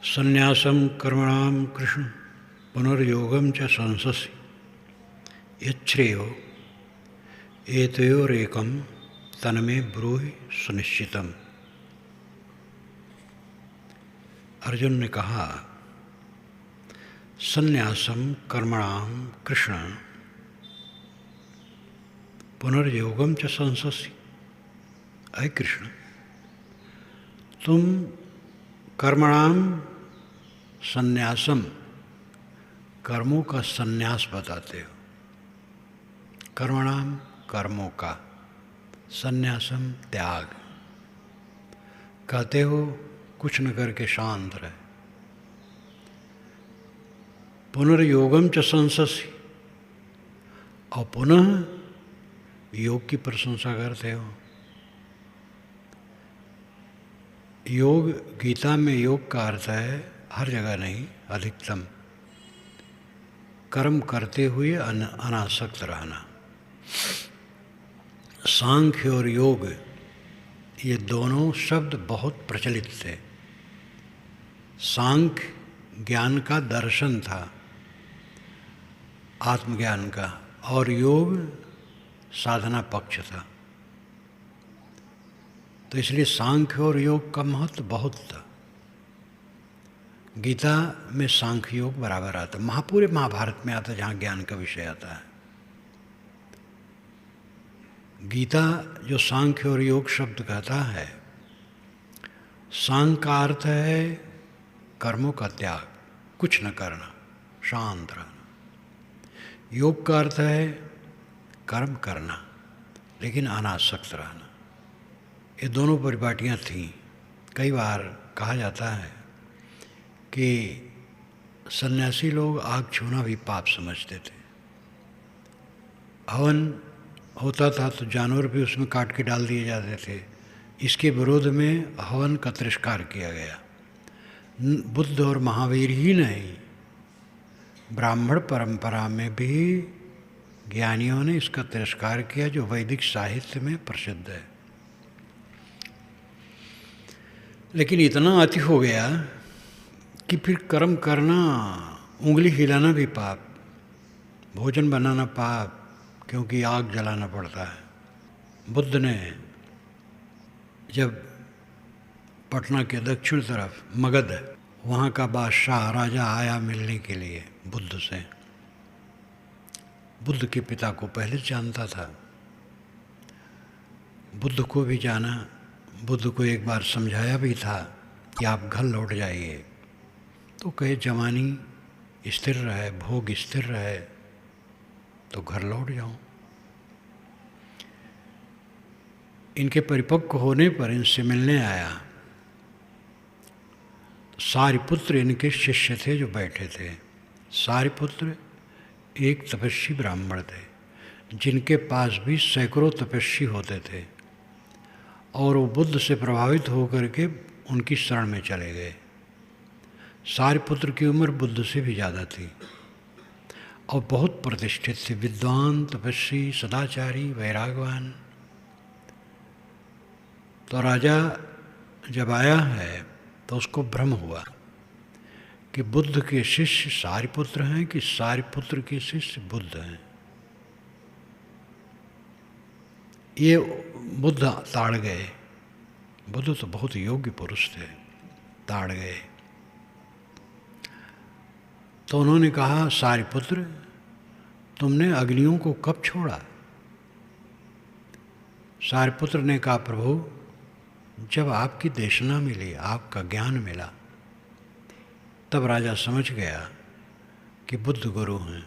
संन्यासं कर्मणां कृष्ण पुनर्योगं च संससि यच्छ्रेयो एतयोरेकं तन्मे ब्रूहि सुनिश्चितम्। अर्जुन ने कहा, संन्यासम कर्मणाम कृष्ण पुनर्योगम च संससि। अय कृष्ण, तुम कर्मणाम संन्यासम कर्मों का संन्यास बताते हो। कर्मणाम कर्मों का, संन्यासम त्याग। कहते हो कुछ न करके शांत रहे। पुनर्योगम च संससि, और पुनः योग की प्रशंसा करते हो। योग, गीता में योग का अर्थ है हर जगह नहीं, अधिकतम कर्म करते हुए अनासक्त रहना। सांख्य और योग, ये दोनों शब्द बहुत प्रचलित थे। सांख्य ज्ञान का दर्शन था, आत्मज्ञान का, और योग साधना पक्ष था। तो इसलिए सांख्य और योग का महत्व बहुत था। गीता में सांख्य योग बराबर आता, पूरे महाभारत में आता जहाँ ज्ञान का विषय आता है। गीता जो सांख्य और योग शब्द कहता है, सांख्य का अर्थ है कर्मों का त्याग, कुछ न करना, शांत रहना। योग का अर्थ है कर्म करना लेकिन अनासक्त रहना। ये दोनों परिपाटियाँ थीं। कई बार कहा जाता है कि सन्यासी लोग आग छूना भी पाप समझते थे। हवन होता था तो जानवर भी उसमें काट के डाल दिए जाते थे। इसके विरोध में हवन का तिरस्कार किया गया। बुद्ध और महावीर ही नहीं, ब्राह्मण परंपरा में भी ज्ञानियों ने इसका तिरस्कार किया, जो वैदिक साहित्य में प्रसिद्ध है। लेकिन इतना अति हो गया कि फिर कर्म करना, उंगली हिलाना भी पाप, भोजन बनाना पाप, क्योंकि आग जलाना पड़ता है। बुद्ध ने जब पटना के दक्षिण तरफ मगध, वहाँ का बादशाह राजा आया मिलने के लिए बुद्ध से। बुद्ध के पिता को पहले जानता था, बुद्ध को भी जाना। बुद्ध को एक बार समझाया भी था कि आप घर लौट जाइए। तो कहे जवानी स्थिर रहे, भोग स्थिर रहे तो घर लौट जाऊं। इनके परिपक्व होने पर इनसे मिलने आया। सारिपुत्र इनके शिष्य थे जो बैठे थे। सारिपुत्र एक तपस्वी ब्राह्मण थे, जिनके पास भी सैकड़ों तपस्वी होते थे, और वो बुद्ध से प्रभावित होकर के उनकी शरण में चले गए। सारिपुत्र की उम्र बुद्ध से भी ज़्यादा थी और बहुत प्रतिष्ठित थे, विद्वान, तपस्वी, सदाचारी, वैरागवान। तो राजा जब आया है तो उसको भ्रम हुआ कि बुद्ध के शिष्य सारिपुत्र हैं कि सारिपुत्र के शिष्य बुद्ध हैं। ये बुद्ध ताड़ गए। बुद्ध तो बहुत योग्य पुरुष थे, ताड़ गए। तो उन्होंने कहा, सारिपुत्र, तुमने अग्नियों को कब छोड़ा? सारिपुत्र ने कहा, प्रभु, जब आपकी देशना मिली, आपका ज्ञान मिला, तब राजा समझ गया कि बुद्ध गुरु हैं,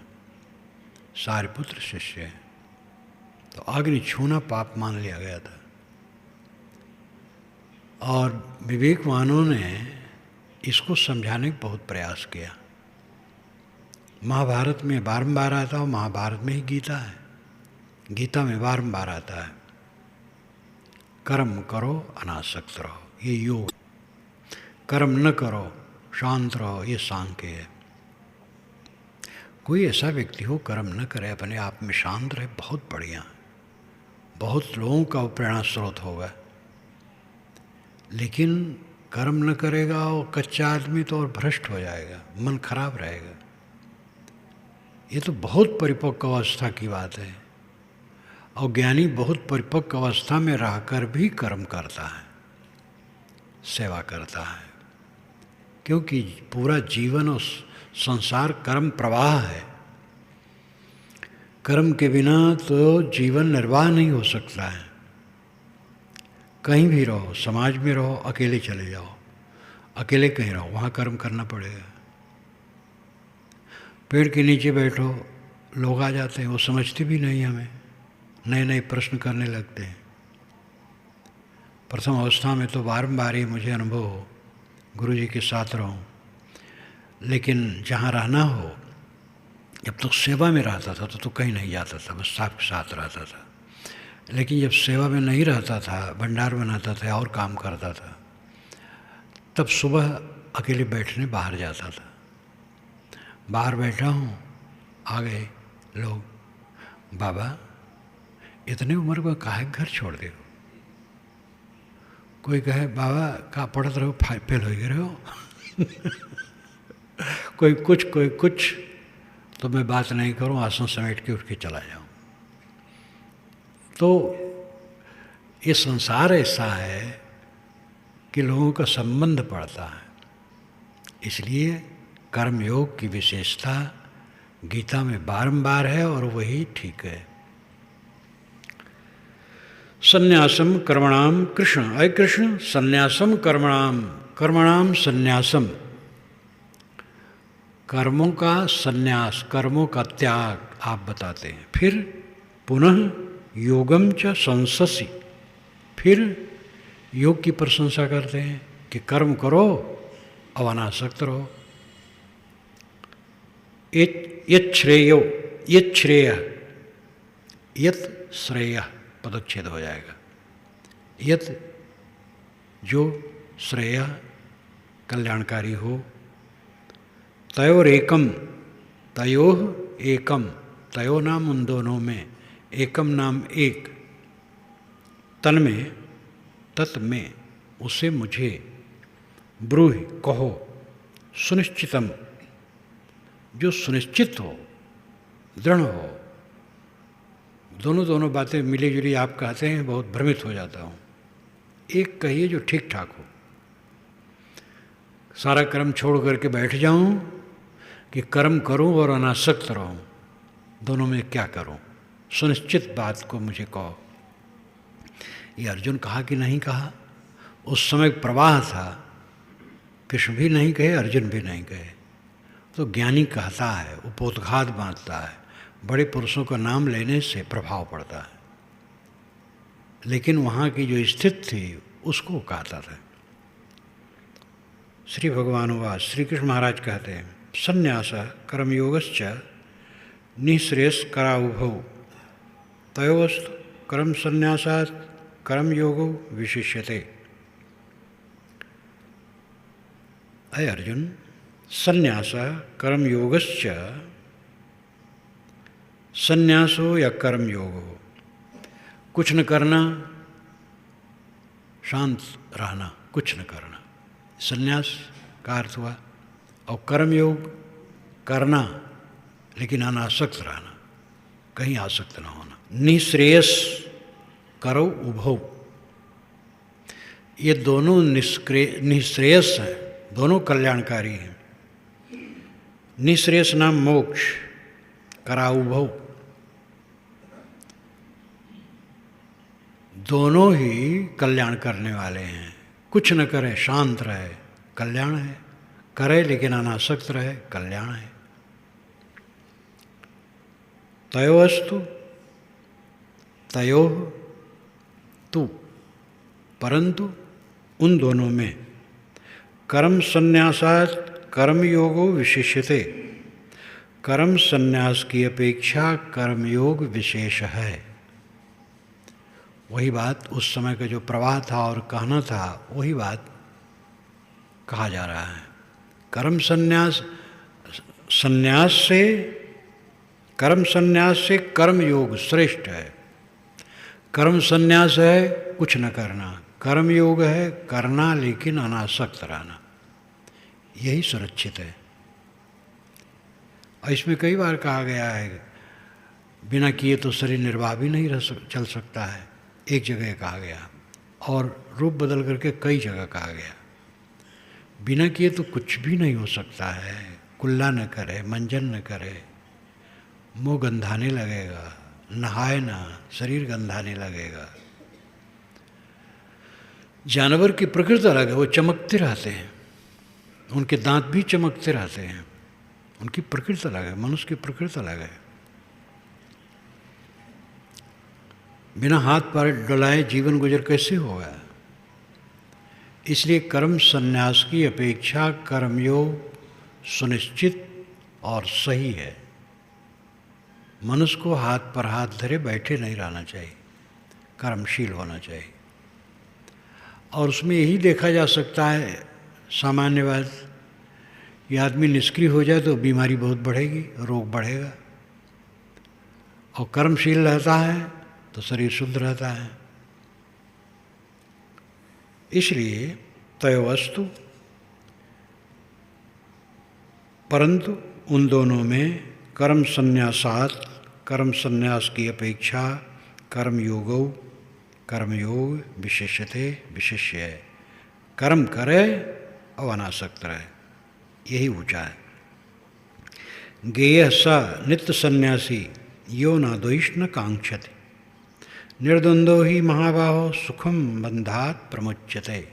सारिपुत्र शिष्य हैं। तो अग्नि छूना पाप मान लिया गया था। और विवेकवानों ने इसको समझाने का बहुत प्रयास किया। महाभारत में बारंबार आता है, महाभारत में ही गीता है। गीता में बारंबार आता है, कर्म करो, अनासक्त रहो, ये योग। कर्म न करो, शांत रहो, ये सांख्य है। कोई ऐसा व्यक्ति हो कर्म न करे, अपने आप में शांत रहे, बहुत बढ़िया, बहुत लोगों का वो प्रेरणा स्रोत होगा। लेकिन कर्म न करेगा और कच्चा आदमी तो और भ्रष्ट हो जाएगा, मन खराब रहेगा। ये तो बहुत परिपक्व अवस्था की बात है। और ज्ञानी बहुत परिपक्व अवस्था में रहकर भी कर्म करता है, सेवा करता है, क्योंकि पूरा जीवन और संसार कर्म प्रवाह है। कर्म के बिना तो जीवन निर्वाह नहीं हो सकता है। कहीं भी रहो, समाज में रहो, अकेले चले जाओ, अकेले कहीं रहो, वहाँ कर्म करना पड़ेगा। पेड़ के नीचे बैठो, लोग आ जाते हैं, वो समझते भी नहीं हमें, नए नए प्रश्न करने लगते हैं। प्रथम अवस्था में तो बारंबार ही मुझे अनुभव हो, गुरुजी के साथ रहूं, लेकिन जहाँ रहना हो, जब तक सेवा में रहता था तो कहीं नहीं जाता था, बस सबके साथ रहता था। लेकिन जब सेवा में नहीं रहता था, भंडार बनाता था और काम करता था, तब सुबह अकेले बैठने बाहर जाता था। बाहर बैठा हूँ, आ गए लोग, बाबा इतने उम्र में काहे घर छोड़ दे। कोई कहे बाबा का पढ़ते रहो, फेल हो गए रहो कोई कुछ, तो मैं बात नहीं करूं, आसन समेट के उठ के चला जाऊं। तो ये संसार ऐसा है कि लोगों का संबंध पड़ता है। इसलिए कर्मयोग की विशेषता गीता में बारंबार है और वही ठीक है। संन्यासम कर्मणाम कृष्ण, अय कृष्ण संन्यासम कर्मणाम संन्यासम, कर्मों का संन्यास, कर्मों का त्याग आप बताते हैं। फिर पुनः योगम च संससी, फिर योग की प्रशंसा करते हैं कि कर्म करो और अनासक्त रहो। यत् श्रेयो, यत् श्रेय, यत् श्रेय पदच्छेद हो जाएगा। यत् जो श्रेय कल्याणकारी हो, तयोर एकम, तयोह एकम, तयो नाम उन दोनों में, एकम नाम एक, तन में, तत् में, उसे मुझे, ब्रूहि कहो, सुनिश्चितम, जो सुनिश्चित हो, दृढ़ हो। दोनों बातें मिली जुली आप कहते हैं, बहुत भ्रमित हो जाता हूँ। एक कहिए जो ठीक ठाक हो। सारा कर्म छोड़ करके बैठ जाऊं कि कर्म करूं और अनासक्त रहूं, दोनों में क्या करूं? सुनिश्चित बात को मुझे कहो। ये अर्जुन कहा कि नहीं कहा? उस समय प्रवाह था, कृष्ण भी नहीं कहे, अर्जुन भी नहीं कहे, तो ज्ञानी कहता है, उपोद्घात बांधता है। बड़े पुरुषों का नाम लेने से प्रभाव पड़ता है, लेकिन वहाँ की जो स्थिति थी उसको कहता था। श्री भगवान वाच, श्री कृष्ण महाराज कहते हैं, संन्यास कर्मयोगश्च निःश्रेयस कराउभौ, तयोस्तु कर्म संन्यासात् कर्मयोगो विशिष्यते। अय अर्जुन, संन्यास कर्मयोगश्च, संन्यास हो या कर्मयोग हो, कुछ न करना, शांत रहना, कुछ न करना, संन्यास का अर्थ हुआ। और कर्मयोग करना, लेकिन अनासक्त रहना, कहीं आसक्त न होना। निःश्रेयस करो उभौ, ये दोनों निःश्रेयस हैं, दोनों कल्याणकारी हैं। निःश्रेयस नाम मोक्ष, कराउभौ, दोनों ही कल्याण करने वाले हैं। कुछ न करे, शांत रहे, कल्याण है, करे लेकिन अनासक्त रहे, कल्याण है। तयोस्तु, तयोः तु, परंतु उन दोनों में, कर्म संन्यासात् कर्मयोगो विशिष्यते, कर्म संन्यास की अपेक्षा कर्मयोग विशेष है। वही बात उस समय का जो प्रवाह था और कहना था, वही बात कहा जा रहा है। कर्म संन्यास, संन्यास से, कर्म संन्यास से कर्म योग श्रेष्ठ है। कर्म संन्यास है कुछ न करना, कर्म योग है करना लेकिन अनासक्त रहना, यही सुरक्षित है। और इसमें कई बार कहा गया है बिना किए तो शरीर निर्वाह भी नहीं चल सकता है, एक जगह कहा गया, और रूप बदल करके कई जगह कहा गया। बिना किए तो कुछ भी नहीं हो सकता है। कुल्ला न करे, मंजन न करे, मुँह गंधाने लगेगा, नहाए ना शरीर गंधाने लगेगा। जानवर की प्रकृति अलग है, वो चमकते रहते हैं, उनके दांत भी चमकते रहते हैं, उनकी प्रकृति अलग है। मनुष्य की प्रकृति अलग है। बिना हाथ पैर डुलाए जीवन गुजर कैसे होगा? इसलिए कर्म संन्यास की अपेक्षा कर्मयोग सुनिश्चित और सही है। मनुष्य को हाथ पर हाथ धरे बैठे नहीं रहना चाहिए, कर्मशील होना चाहिए। और उसमें यही देखा जा सकता है, सामान्य बात, ये आदमी निष्क्रिय हो जाए तो बीमारी बहुत बढ़ेगी, रोग बढ़ेगा। और कर्मशील रहता है तो शरीर शुद्ध रहता है। इसलिए तयोवस्तु, परंतु उन दोनों में कर्म संन्यासात, कर्म संन्यास की अपेक्षा कर्मयोग विशेष्यते विशिष्य है। कर्म करे और अनासक्त रहे, यही ऊंचा है। गेय स नित्य सन्यासी यो न द्वेष न कांक्षति, निर्द्वंदो ही महाबाहो सुखम बंधात प्रमुच्यते।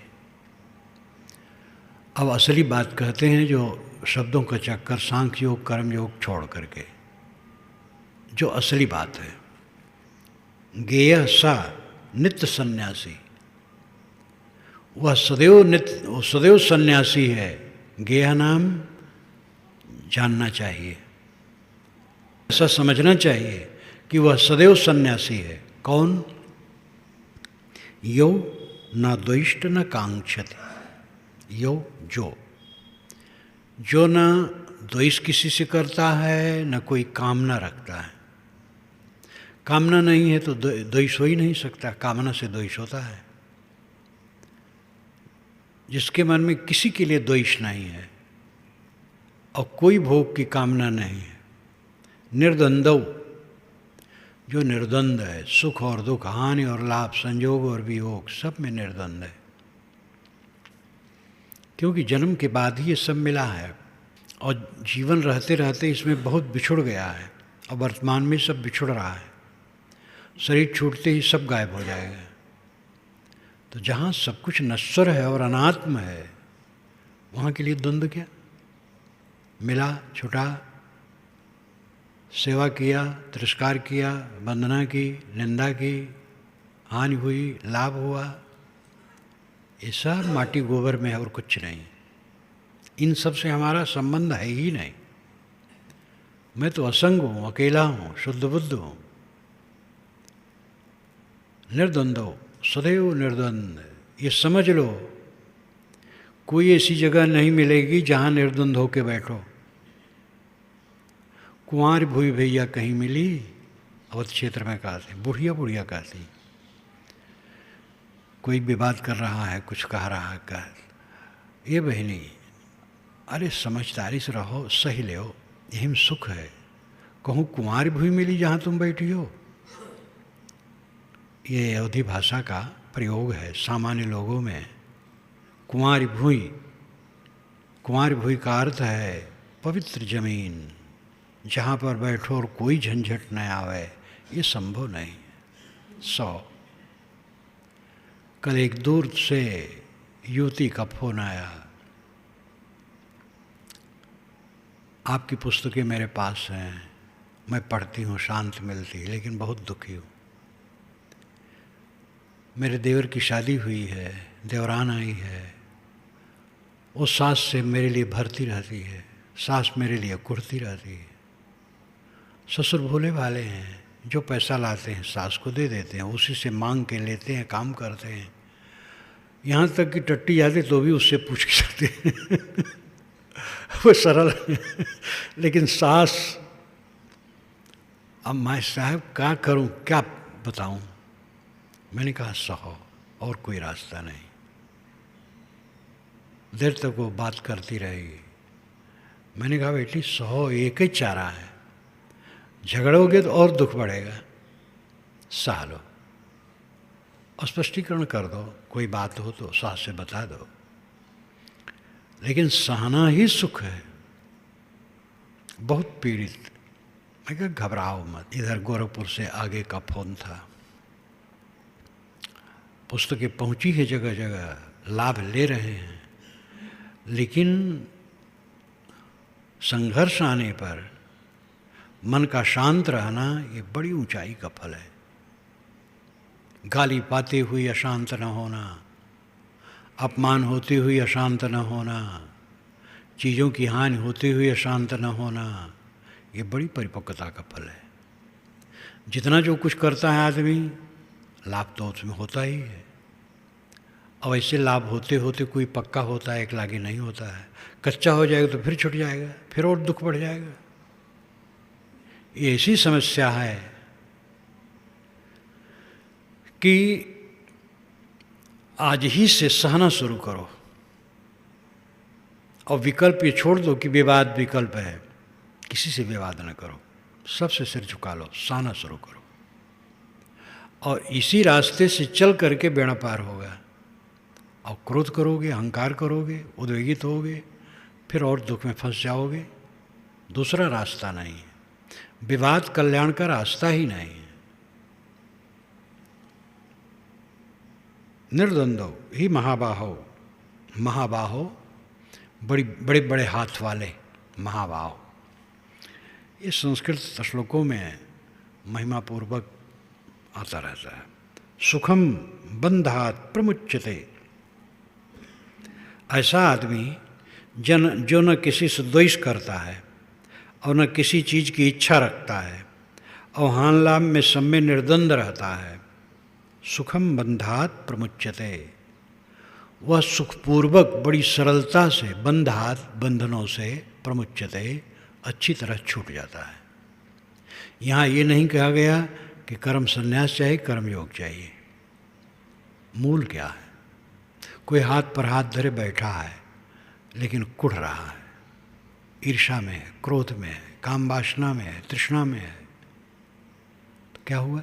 अब असली बात कहते हैं, जो शब्दों का चक्कर सांख्य योग कर्म योग छोड़ करके, जो असली बात है। गेय सा नित्य सन्यासी, वह सदैव सन्यासी है। गेय नाम जानना चाहिए, ऐसा समझना चाहिए कि वह सदैव सन्यासी है। कौन? यो न द्वेष्ट न कांक्षति, यो जो न द्वेष किसी से करता है, न कोई कामना रखता है। कामना नहीं है तो द्वेष हो ही नहीं सकता, कामना से द्वेष होता है। जिसके मन में किसी के लिए द्वेष नहीं है और कोई भोग की कामना नहीं है, निर्द्वंदव, जो निर्द्वंद है, सुख और दुख, हानि और लाभ, संयोग और वियोग, सब में निर्द्वंद है। क्योंकि जन्म के बाद ही ये सब मिला है और जीवन रहते रहते इसमें बहुत बिछुड़ गया है और वर्तमान में सब बिछुड़ रहा है। शरीर छूटते ही सब गायब हो जाएगा। तो जहाँ सब कुछ नश्वर है और अनात्म है, वहाँ के लिए द्वंद्व क्या? मिला, छुटा, सेवा किया, तिरस्कार किया, वंदना की, निंदा की, हानि हुई, लाभ हुआ, ये सब माटी गोबर में है और कुछ नहीं। इन सब से हमारा संबंध है ही नहीं। मैं तो असंग हूँ, अकेला हूँ, शुद्ध बुद्ध हूँ। निर्द्वंदो, सदैव निर्द्वंद, ये समझ लो। कोई ऐसी जगह नहीं मिलेगी जहाँ निर्द्वंद होके बैठो। कुंवार भूई भैया कहीं मिली, अवध क्षेत्र में कहते, बुढ़िया बुढ़िया कहती। कोई विवाद कर रहा है, कुछ कह रहा है, कह, ये बहनी, अरे समझदारी से रहो, सही ले, यही में सुख है। कहूँ कुंवार भूई मिली जहाँ तुम बैठी हो, ये अवधी भाषा का प्रयोग है सामान्य लोगों में। कुंवारी भूई का अर्थ है पवित्र जमीन, जहाँ पर बैठो और कोई झंझट न आवे। ये संभव नहीं। 100 कल एक दूर से युवती का फोन आया, आपकी पुस्तकें मेरे पास हैं, मैं पढ़ती हूँ, शांत मिलती है, लेकिन बहुत दुखी हूँ। मेरे देवर की शादी हुई है, देवरान आई है, वो सास से मेरे लिए भरती रहती है, सास मेरे लिए कुर्ती रहती है। ससुर भोले भाले हैं, जो पैसा लाते हैं सास को दे देते हैं, उसी से मांग के लेते हैं, काम करते हैं। यहाँ तक कि टट्टी जाते तो भी उससे पूछ के जाते हैं। वो सरल है। लेकिन सास, अब मैं साहब क्या करूं, क्या बताऊं? मैंने कहा सहो, और कोई रास्ता नहीं। देर तक वो बात करती रहेगी। मैंने कहा बेटी 101 ही चारा है, झगड़ोगे तो और दुख बढ़ेगा, सह लो, स्पष्टीकरण कर दो, कोई बात हो तो सास से बता दो, लेकिन सहना ही सुख है। बहुत पीड़ित। मैं कहा घबराओ मत। इधर गोरखपुर से आगे का फोन था। पुस्तकें पहुंची है जगह जगह, लाभ ले रहे हैं, लेकिन संघर्ष आने पर मन का शांत रहना ये बड़ी ऊंचाई का फल है। गाली पाते हुए अशांत न होना, अपमान होते हुए अशांत न होना, चीज़ों की हानि होते हुए अशांत न होना, ये बड़ी परिपक्वता का फल है। जितना जो कुछ करता है आदमी, लाभ तो उसमें होता ही है। और ऐसे लाभ होते होते कोई पक्का होता है, एक लागे नहीं होता है। कच्चा हो जाएगा तो फिर छूट जाएगा, फिर और दुख बढ़ जाएगा। ये ऐसी समस्या है कि आज ही से सहना शुरू करो। और विकल्प ये छोड़ दो कि विवाद विकल्प है, किसी से विवाद न करो, सबसे सिर झुका लो, सहना शुरू करो। और इसी रास्ते से चल करके बेड़ा पार होगा। और क्रोध करोगे, अहंकार करोगे, उद्वेगित होगे, फिर और दुख में फंस जाओगे। दूसरा रास्ता नहीं है। विवाद कल्याण का रास्ता ही नहीं है। निर्द्वंद्व ही महाबाहो, महाबाहो बड़े बड़े हाथ वाले, महाबाहो। ये संस्कृत श्लोकों में महिमापूर्वक आता रहता है। सुखम बंधात प्रमुच्यते। ऐसा आदमी जो न किसी से द्वेष करता है और न किसी चीज़ की इच्छा रखता है और हान लाभ में सब में निर्द्वंद रहता है। सुखम बंधात प्रमुच्यते। वह सुखपूर्वक बड़ी सरलता से बंधात बंधनों से प्रमुच्यते अच्छी तरह छूट जाता है। यहाँ ये नहीं कहा गया कि कर्म संन्यास चाहिए, कर्मयोग चाहिए। मूल क्या है? कोई हाथ पर हाथ धरे बैठा है लेकिन कुढ़ रहा है, ईर्ष्या में है, क्रोध में है, काम वासना में है, तृष्णा में है, तो क्या हुआ?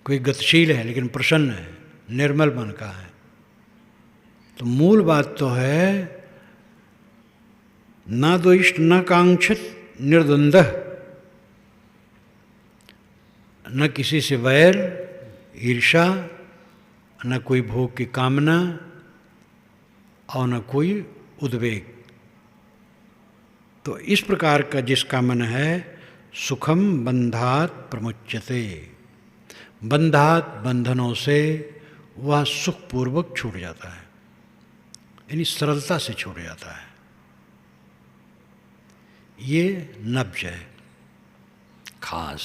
कोई गतिशील है लेकिन प्रसन्न है, निर्मल मन का है। तो मूल बात तो है न द्वेष्ट न कांक्षित निर्द्वंद्व, न किसी से वैर, ईर्ष्या, न कोई भोग की कामना और न कोई उद्वेग। तो इस प्रकार का जिसका मन है, सुखम बंधात प्रमुच्यते। बंधात बंधनों से वह सुखपूर्वक छूट जाता है, यानी सरलता से छूट जाता है। ये नब्ज है खास।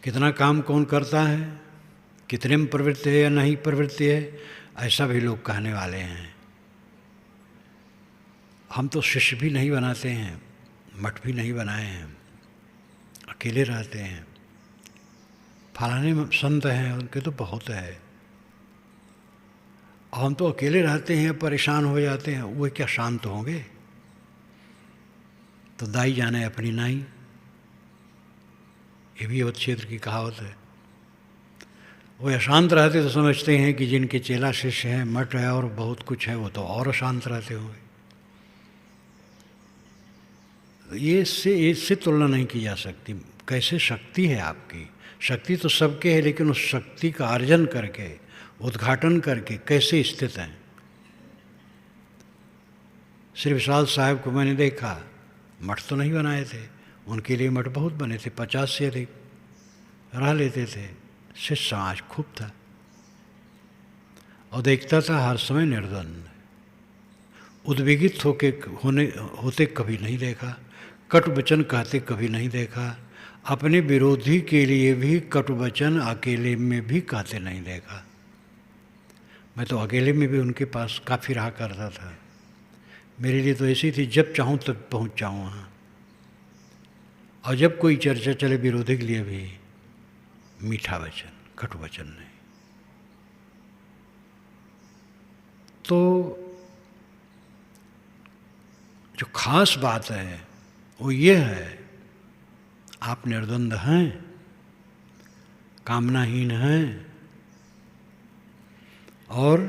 कितना काम कौन करता है, कितने में प्रवृत्ति है या नहीं प्रवृत्ति है, ऐसा भी लोग कहने वाले हैं। हम तो शिष्य भी नहीं बनाते हैं, मठ भी नहीं बनाए हैं, अकेले रहते हैं। फलाने संत हैं, उनके तो बहुत है, और हम तो अकेले रहते हैं, परेशान हो जाते हैं। वो क्या शांत होंगे? तो दाई जाने अपनी नाई, ये भी अवध क्षेत्र की कहावत है। वो अशांत रहते तो समझते हैं कि जिनके चेला शिष्य हैं, मठ है और बहुत कुछ है, वो तो और अशांत रहते होंगे। ये इससे तुलना नहीं की जा सकती। कैसे शक्ति है आपकी? शक्ति तो सबके है, लेकिन उस शक्ति का अर्जन करके, उद्घाटन करके कैसे स्थित हैं। श्री विशाल साहब को मैंने देखा, मठ तो नहीं बनाए थे, उनके लिए मठ बहुत बने थे, 50 से अधिक रह लेते थे, शिष्य समाज खूब था। और देखता था हर समय निर्द्वंद, उद्वेगित होते कभी नहीं देखा, कटु वचन कहते कभी नहीं देखा, अपने विरोधी के लिए भी कटु वचन अकेले में भी कहते नहीं देखा। मैं तो अकेले में भी उनके पास काफ़ी रहा करता था। मेरे लिए तो ऐसी थी, जब चाहूँ तब पहुँच जाऊँ वहाँ। और जब कोई चर्चा चले विरोधी के लिए भी मीठा वचन, कटु वचन नहीं। तो जो खास बात है वो ये है, आप निर्द्वंद हैं, कामनाहीन हैं और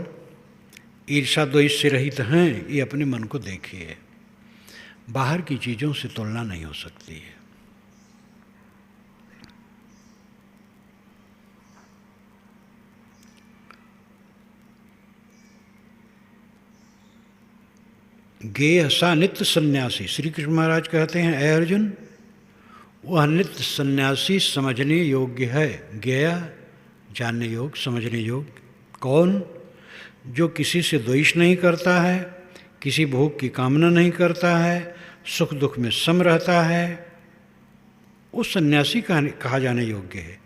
ईर्षा द्वेष से रहित हैं। ये अपने मन को देखिए, बाहर की चीज़ों से तुलना नहीं हो सकती है। गेय सा नित्य सन्यासी, श्री कृष्ण महाराज कहते हैं, ऐ अर्जुन, वह नित्य सन्यासी समझने योग्य है। गेय जानने योग्य, समझने योग्य। कौन? जो किसी से द्वेष नहीं करता है, किसी भोग की कामना नहीं करता है, सुख दुख में सम रहता है, वो सन्यासी कहा जाने योग्य है।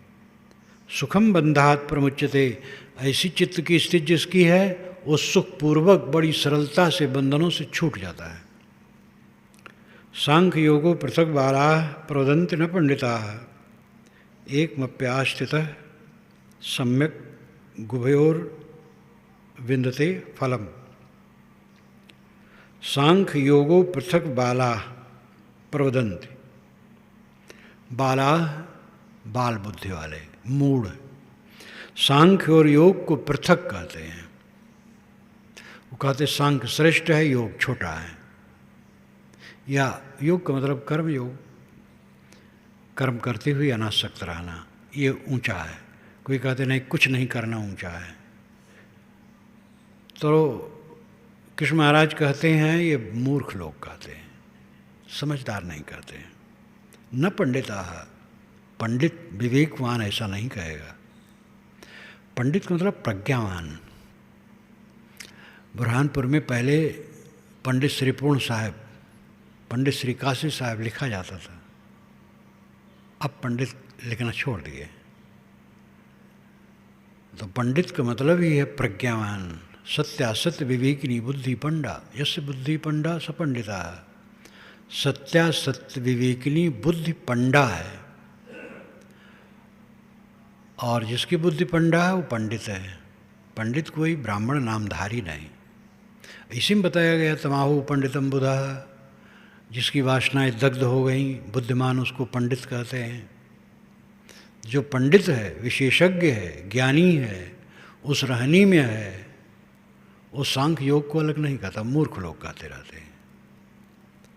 सुखम बंधात प्रमुच्यते, ऐसी चित्त की स्थिति जिसकी है वो सुखपूर्वक बड़ी सरलता से बंधनों से छूट जाता है। सांख्य योगो पृथक बाला प्रवदन्ति न पंडिता, एकमप्यास्थितः सम्यक गुभयोर विन्दते फलम। सांख्य योगो पृथक बाला प्रवदन्ति, बाला बाल बुद्धि वाले, मूढ़। सांख्य और योग को पृथक कहते हैं। वो कहते सांख्य श्रेष्ठ है, योग छोटा है। या योग का मतलब कर्म योग, कर्म करते हुए अनासक्त रहना, ये ऊंचा है। कोई कहते नहीं कुछ नहीं करना ऊंचा है। तो कृष्ण महाराज कहते हैं ये मूर्ख लोग कहते हैं, समझदार नहीं कहते हैं। न पंडिता, पंडित विवेकवान ऐसा नहीं कहेगा। पंडित का मतलब प्रज्ञावान। बुरहानपुर में पहले पंडित श्री पूर्ण साहब, पंडित श्री काशी साहब लिखा जाता था, अब पंडित लिखना छोड़ दिए। तो पंडित का मतलब ही है प्रज्ञावान। सत्यासत्य विवेकिनी बुद्धि पंडा, यस्य बुद्धि पंडा स पंडिता। सत्यासत्य विवेकिनी बुद्धि पंडा है, और जिसकी बुद्धि पंडा है वो पंडित है। पंडित कोई ब्राह्मण नामधारी नहीं। इसी में बताया गया, तमाहु पंडितम बुधा, जिसकी वासनाएं दग्ध हो गई, बुद्धिमान उसको पंडित कहते हैं। जो पंडित है, विशेषज्ञ है, ज्ञानी है, उस रहनी में है, वो सांख्य योग को अलग नहीं कहता। मूर्ख लोग कहते रहते हैं।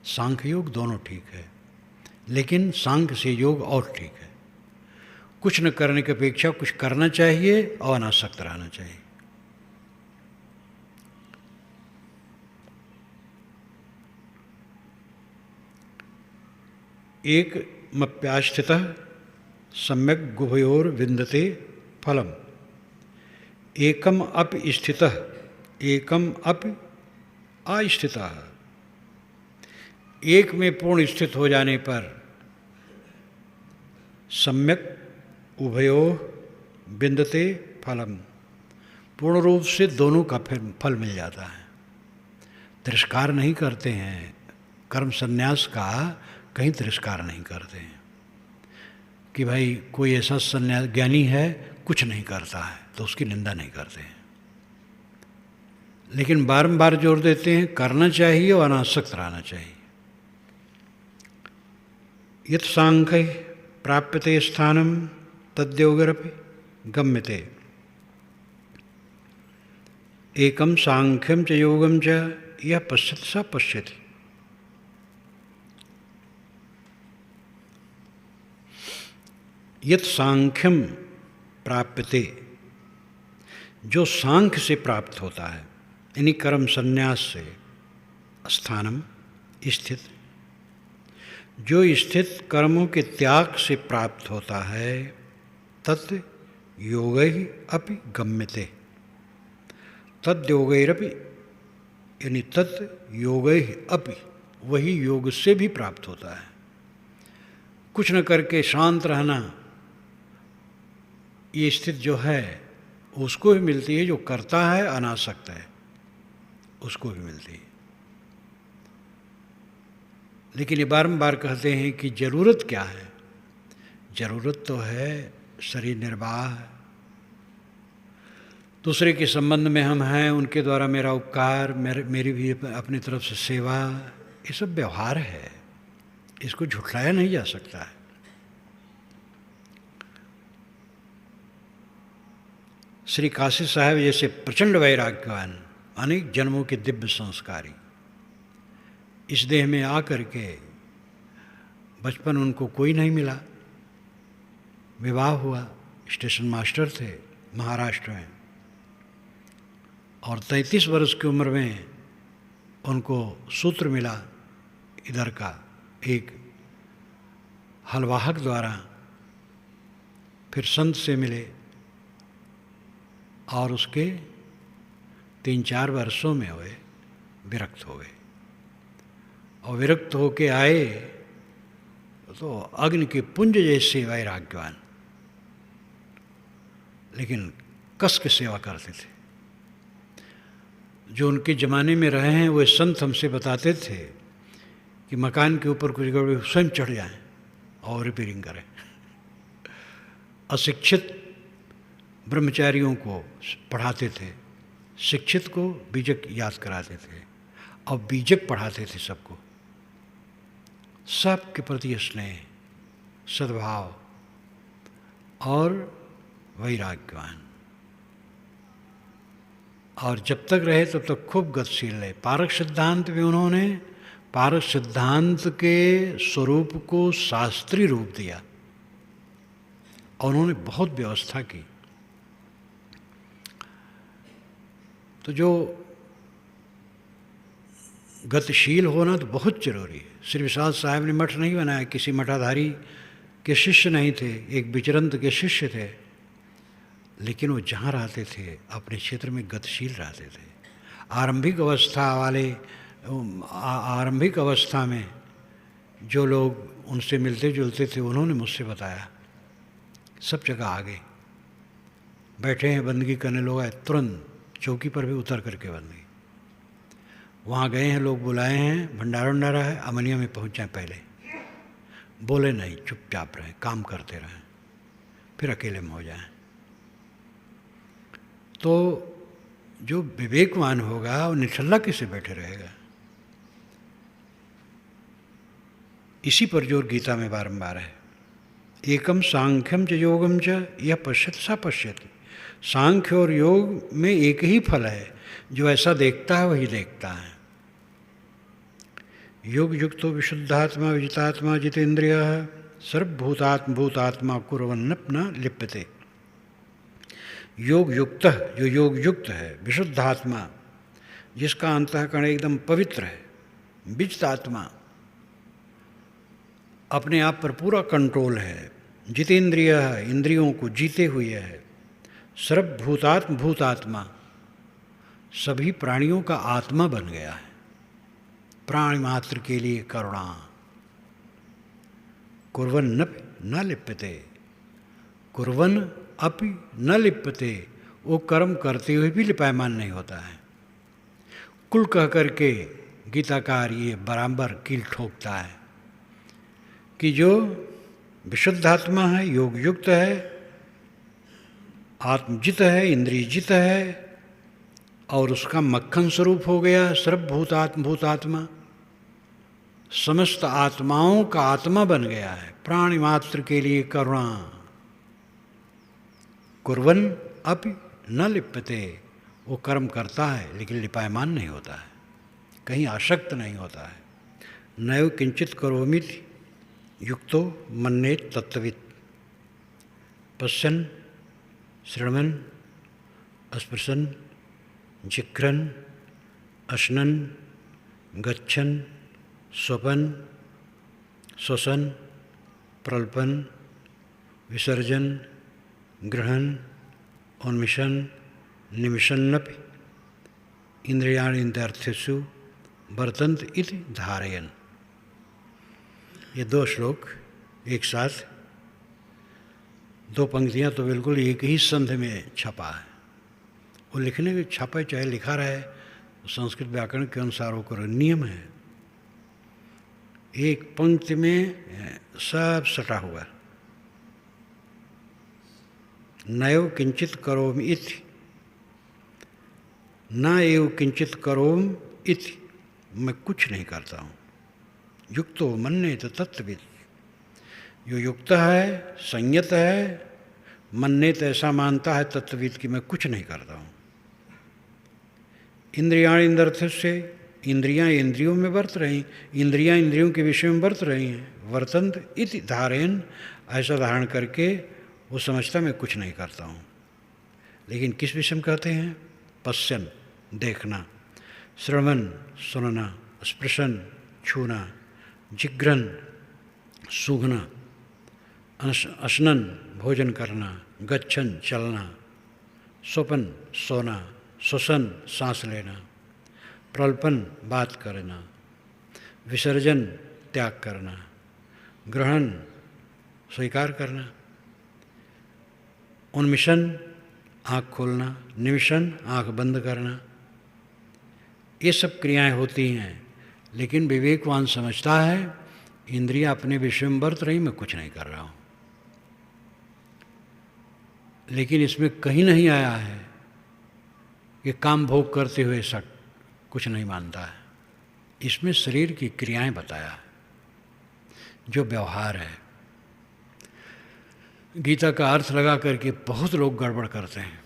सांख्य योग दोनों ठीक है, लेकिन सांख्य से योग और ठीक है। कुछ न करने की अपेक्षा कुछ करना चाहिए और अनासक्त रहना चाहिए। एक मप्यास्थितः सम्यक गुभयोर विन्दते फलम। एकम अपि स्थितः, एकम अपि अस्थितः। एक में पूर्ण स्थित हो जाने पर सम्यक उभयो विन्दते फलम, पूर्ण रूप से दोनों का फिर फल मिल जाता है। तिरस्कार नहीं करते हैं, कर्म संन्यास का कहीं तिरस्कार नहीं करते हैं कि भाई कोई ऐसा संन्यास ज्ञानी है कुछ नहीं करता है तो उसकी निंदा नहीं करते हैं, लेकिन बारंबार जोर देते हैं करना चाहिए और अनासक्त रहना चाहिए। यत् सांख्य प्राप्यते स्थानम तद्योगिरपि गम्यते। एकम सांख्यम च योगम च यह पश्यति स पश्यति। यत् सांख्यम प्राप्यते, जो सांख्य से प्राप्त होता है, यानी कर्म संन्यास से, स्थानम स्थित, जो स्थित कर्मों के त्याग से प्राप्त होता है, तत् योगैः अपि गम्यते। तद्योगैरपि, यानी तत् योगैः अपि, वही योग से भी प्राप्त होता है। कुछ न करके शांत रहना, ये स्थिति जो है उसको भी मिलती है, जो करता है अनासक्त है उसको भी मिलती है। लेकिन ये बारंबार कहते हैं कि ज़रूरत क्या है? ज़रूरत तो है शरीर निर्वाह, दूसरे के संबंध में हम हैं, उनके द्वारा मेरा उपकार, मेरी भी अपनी तरफ से सेवा, ये सब व्यवहार है, इसको झुठलाया नहीं जा सकता है। श्री काशी साहब जैसे प्रचंड वैराग्यवान, अनेक जन्मों के दिव्य संस्कारी, इस देह में आकर के बचपन उनको कोई नहीं मिला, विवाह हुआ, स्टेशन मास्टर थे महाराष्ट्र में, और 33 वर्ष की उम्र में उनको सूत्र मिला इधर का एक हलवाहक द्वारा, फिर संत से मिले और उसके 3-4 वर्षों में हुए विरक्त हो गए। और विरक्त होके आए तो अग्नि के पुंज जैसे वैराग्यवान, लेकिन कस के सेवा करते थे। जो उनके ज़माने में रहे हैं वो संत हमसे बताते थे कि मकान के ऊपर कुछ गड़बड़ी स्वयं चढ़ जाएं और रिपेयरिंग करें। अशिक्षित ब्रह्मचारियों को पढ़ाते थे, शिक्षित को बीजक याद कराते थे, और बीजक पढ़ाते थे सबको। सबके प्रति स्नेह, सद्भाव और वैराग्यवान, और जब तक रहे तब तक खूब गतिशील रहे। पारक सिद्धांत में उन्होंने पारक सिद्धांत के स्वरूप को शास्त्रीय रूप दिया और उन्होंने बहुत व्यवस्था की। तो जो गतिशील होना तो बहुत जरूरी है। श्री विशाल साहब ने मठ नहीं बनाया, किसी मठाधारी के शिष्य नहीं थे, एक विचरंत के शिष्य थे, लेकिन वो जहाँ रहते थे अपने क्षेत्र में गतिशील रहते थे। आरंभिक अवस्था में जो लोग उनसे मिलते जुलते थे उन्होंने मुझसे बताया, सब जगह आगे बैठे हैं, बंदगी करने लोग आए, तुरंत चौकी पर भी उतर करके बंदगी। वहाँ गए हैं, लोग बुलाए हैं, भंडारा वंडारा है, अमनिया में पहुँच जाए, पहले बोले नहीं, चुपचाप रहें, काम करते रहें, फिर अकेले में हो जाएं। तो जो विवेकवान होगा वो निठल्ला कैसे बैठे रहेगा। इसी पर जोर गीता में बारंबार है। एकम सांख्यम च योगम च यह पश्यति स पश्यति। सांख्य और योग में एक ही फल है, जो ऐसा देखता है वही देखता है। योग युक्तो विशुद्धात्मा विजितात्मा जितेन्द्रियः सर्वभूतात्मा कुर्वन्नपि न लिप्यते। योग युक्त, जो योग युक्त है, विशुद्धात्मा, जिसका अंतःकरण एकदम पवित्र है, विजितात्मा, अपने आप पर पूरा कंट्रोल है, जितेंद्रिय, इंद्रियों को जीते हुए है, सर्वभूतात्मा, सभी प्राणियों का आत्मा बन गया है, प्राणी मात्र के लिए करुणा। कुर्वन् न लिप्यते, कुर्वन् अपि न लिप्यते, वो कर्म करते हुए भी लिपायमान नहीं होता है। कुल कह करके गीताकार ये बराबर कील ठोकता है कि जो विशुद्धात्मा है, योग युक्त है, आत्मजित है, इंद्रियजित है, और उसका मक्खन स्वरूप हो गया सर्वभूतात्मा, समस्त आत्माओं का आत्मा बन गया है, प्राणी मात्र के लिए करुणा। कुर्वन् अपि न लिप्यते, वो कर्म करता है लेकिन लिपायमान नहीं होता है, कहीं आसक्त नहीं होता है। नैव किंचित करोमीति युक्तो मन्येत तत्त्ववित्। पश्यन् शृण्वन् स्पृशन् जिघ्रन् अश्नन् गच्छन् स्वपन् श्वसन् प्रल्पन् विसर्जन् गृहन् उन्मिषन् निमिषन्नपि इंद्रियाणि इन्द्रियार्थेषु वर्तन्त इति धारयन्। ये दो श्लोक एक साथ, दो पंक्तियाँ तो बिल्कुल एक ही संध में छपा है। वो लिखने के छपा चाहे लिखा रहे, तो संस्कृत व्याकरण के अनुसार वो करो, नियम है। एक पंक्ति में सब सटा हुआ। नैव किंचित करोमि इति, ना एव किंचित करोम इति, मैं कुछ नहीं करता हूँ। युक्तो मन्येत तत्त्वविद, जो युक्त है, संयत है, मन्येत ऐसा मानता है तत्त्वविद कि मैं कुछ नहीं करता हूँ। इंद्रियाण इंद्रर्थ से, इंद्रियां इंद्रियों में वर्त रही, इंद्रियां इंद्रियों के विषय में वर्त रही हैं। वर्तंत इति धारयन, ऐसा धारण करके वो समझता मैं कुछ नहीं करता हूँ। लेकिन किस विषय में कहते हैं? पश्यन, देखना, श्रवण, सुनना, स्पृशन, छूना, जिघ्रन, सूंघना, अशनन, भोजन करना, गच्छन, चलना, स्वपन, सोना, श्वसन, सांस लेना, प्रल्पन, बात करना, विसर्जन, त्याग करना, ग्रहण, स्वीकार करना, उन्मिशन, आँख खोलना, निमिशन, आँख बंद करना, ये सब क्रियाएं होती हैं। लेकिन विवेकवान समझता है इंद्रियां अपने विषय में बरत रही, मैं कुछ नहीं कर रहा हूँ। लेकिन इसमें कहीं नहीं आया है कि काम भोग करते हुए सट कुछ नहीं मानता है। इसमें शरीर की क्रियाएं बताया है, जो व्यवहार है। गीता का अर्थ लगा करके बहुत लोग गड़बड़ करते हैं।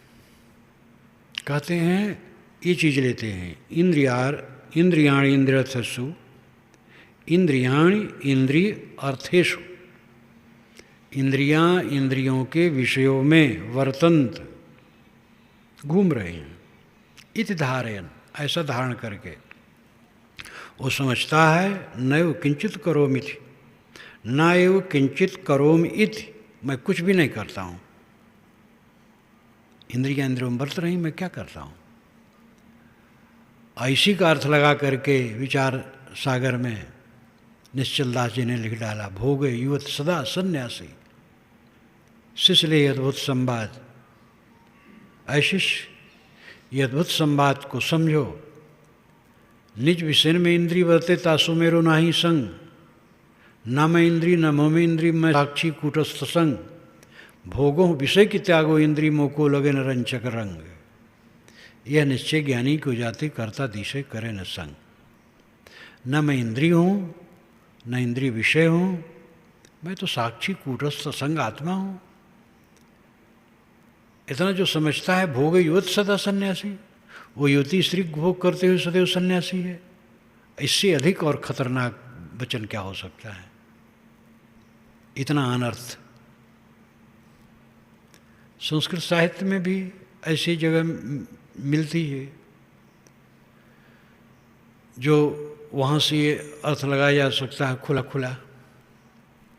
कहते हैं ये चीज़ लेते हैं, इंद्रियाणि इंद्रियर्थसु, इंद्रियाणि इंद्रिय अर्थेषु, इंद्रियां इंद्रियों के विषयों में वर्तंत, घूम रहे हैं। इति धारयन, ऐसा धारण करके वो समझता है नैव किंचित करोमि इति, न एव किंचित करोमि इति, मैं कुछ भी नहीं करता हूँ। इंद्रियां इंद्रियों में बरत रही, मैं क्या करता हूँ? ऐसी का अर्थ लगा करके विचार सागर में निश्चल दास जी ने लिख डाला, भोग युवत सदा सन्यासी, शिशले अद्भुत संवाद। ऐशिश, ये अद्भुत संवाद को समझो। निज विषय में इंद्री वर्ते तासु मेरो नाही संग, न मैं इंद्री न मोह में इंद्री, मैं साक्षी कूटस्थ संग, भोगों विषय की त्यागो इंद्री मोको लगे न रंचक रंग। यह निश्चय ज्ञानी को जाति करता दिशे करे न संग। न मैं इंद्री हूँ न इंद्रिय विषय हूँ, मैं तो साक्षी कूटस्थ संग आत्मा हूँ। इतना जो समझता है भोग युवत सदा सन्यासी, वो युवती स्त्री भोग करते हुए सदैव सन्यासी है। इससे अधिक और खतरनाक वचन क्या हो सकता है? इतना अनर्थ। संस्कृत साहित्य में भी ऐसी जगह मिलती है जो वहाँ से ये अर्थ लगाया जा सकता है खुला खुला,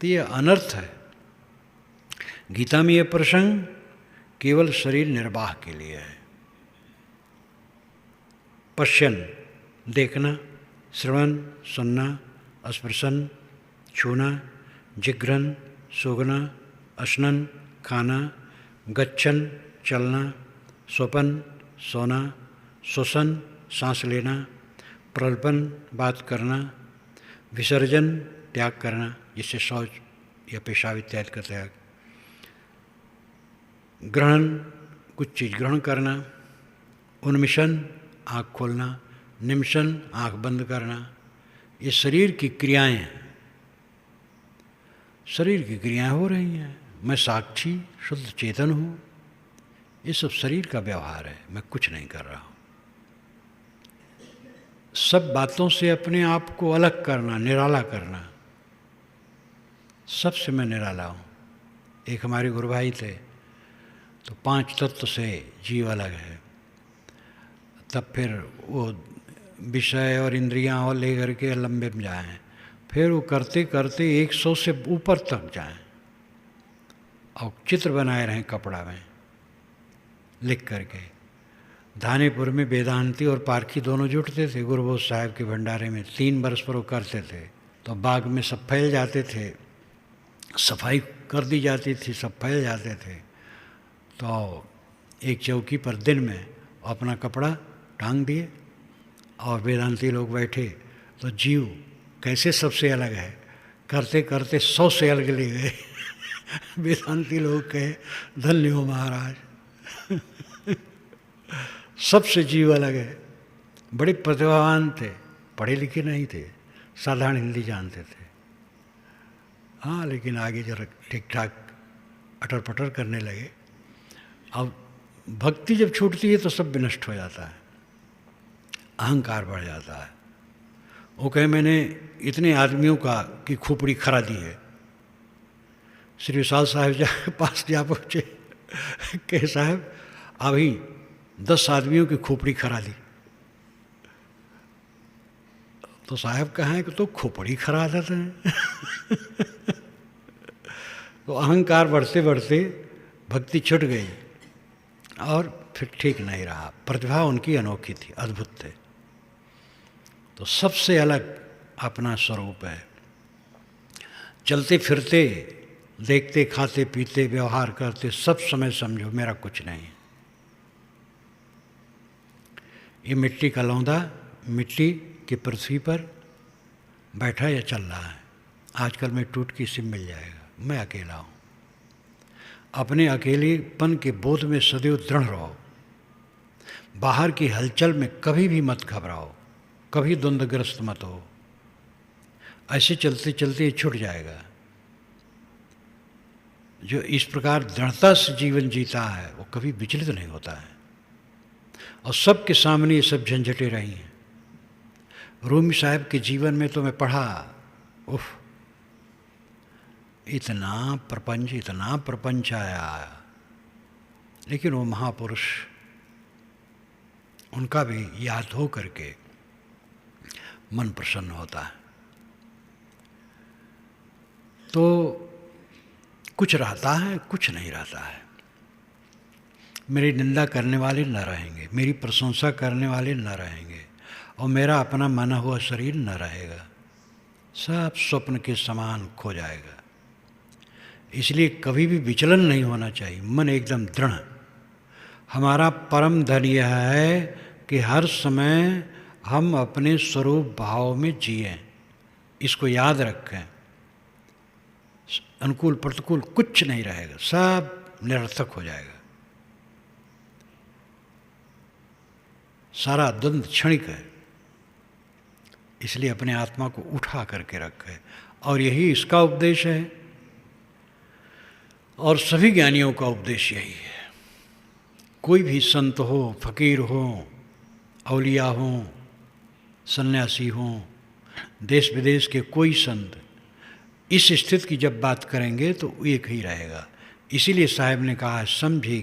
तो ये अनर्थ है। गीता में ये प्रसंग केवल शरीर निर्वाह के लिए है। पश्यन, देखना, श्रवण, सुनना, स्पर्शन, छूना, जिघ्रन, सूंघना, अशनन, खाना, गच्छन, चलना, स्वपन, सोना, श्वसन, सांस लेना, प्रल्पन, बात करना, विसर्जन, त्याग करना, जिससे शौच या पेशाब इत्यादि का त्याग, ग्रहण, कुछ चीज़ ग्रहण करना, उन्मिशन, आँख खोलना, निमिशन, आँख बंद करना, ये शरीर की क्रियाएं हैं। शरीर की क्रियाएं हो रही हैं, मैं साक्षी शुद्ध चेतन हूँ। ये सब शरीर का व्यवहार है, मैं कुछ नहीं कर रहा हूँ। सब बातों से अपने आप को अलग करना, निराला करना, सबसे मैं निराला हूँ। एक हमारे गुरु भाई थे, तो 5 तत्व से जीव अलग है। तब फिर वो विषय और इंद्रियां और ले करके लंबे में जाएँ, फिर वो करते करते 100 से ऊपर तक जाएँ और चित्र बनाए रहें कपड़ा में लिख करके। धानेपुर में वेदांती और पारखी दोनों जुटते थे गुरुबोध साहब के भंडारे में। 3 वर्ष पर वो करते थे, तो बाग में सब फैल जाते थे, सफाई कर दी जाती थी, सब फैल जाते थे। तो एक चौकी पर दिन में अपना कपड़ा टांग दिए और वेदांती लोग बैठे, तो जीव कैसे सबसे अलग है, करते करते 100 से अलग ले गए। वेदांती लोग कहे धन्य हो महाराज, सबसे जीव अलग है। बड़े प्रतिभावान थे, पढ़े लिखे नहीं थे, साधारण हिंदी जानते थे। हाँ, लेकिन आगे जरा ठीक ठाक अटर पटर करने लगे। अब भक्ति जब छूटती है तो सब विनष्ट हो जाता है, अहंकार बढ़ जाता है। वो कहे मैंने इतने आदमियों का की खोपड़ी खरा दी है। श्री विशाल साहब के पास जा पहुँचे, कहे साहब अभी 10 आदमियों की खोपड़ी खरा दी। तो साहब कहाँ कि तो खोपड़ी खरा देते हैं। तो अहंकार बढ़ते बढ़ते भक्ति छूट गई और फिर ठीक नहीं रहा। प्रतिभा उनकी अनोखी थी, अद्भुत थे। तो सबसे अलग अपना स्वरूप है। चलते फिरते, देखते खाते पीते व्यवहार करते सब समय समझो मेरा कुछ नहीं। ये मिट्टी का लौंदा मिट्टी की पृथ्वी पर बैठा या चल रहा है। आजकल मैं टूट की सिम मिल जाएगा, मैं अकेला हूँ। अपने अकेलेपन के बोध में सदैव दृढ़ रहो। बाहर की हलचल में कभी भी मत घबराओ, कभी द्वंद्वग्रस्त मत हो। ऐसे चलते चलते ये छूट जाएगा। जो इस प्रकार दृढ़ता से जीवन जीता है वो कभी विचलित नहीं होता है। और सबके सामने ये सब झंझटें रही हैं। रूमी साहब के जीवन में तो मैं पढ़ा, उफ, इतना प्रपंच आया। लेकिन वो महापुरुष, उनका भी याद हो करके मन प्रसन्न होता है। तो कुछ रहता है, कुछ नहीं रहता है। मेरी निंदा करने वाले न रहेंगे, मेरी प्रशंसा करने वाले न रहेंगे, और मेरा अपना माना हुआ शरीर न रहेगा। सब स्वप्न के समान खो जाएगा। इसलिए कभी भी विचलन नहीं होना चाहिए, मन एकदम दृढ़। हमारा परम धन यह है कि हर समय हम अपने स्वरूप भाव में जिएं। इसको याद रखें। अनुकूल प्रतिकूल कुछ नहीं रहेगा, सब निरर्थक हो जाएगा। सारा द्वंद्व क्षणिक है। इसलिए अपने आत्मा को उठा करके रखे, और यही इसका उपदेश है, और सभी ज्ञानियों का उपदेश यही है। कोई भी संत हो, फकीर हो, औलिया हो, सन्यासी हो, देश विदेश के कोई संत इस स्थिति की जब बात करेंगे तो एक ही रहेगा। इसीलिए साहब ने कहा समझी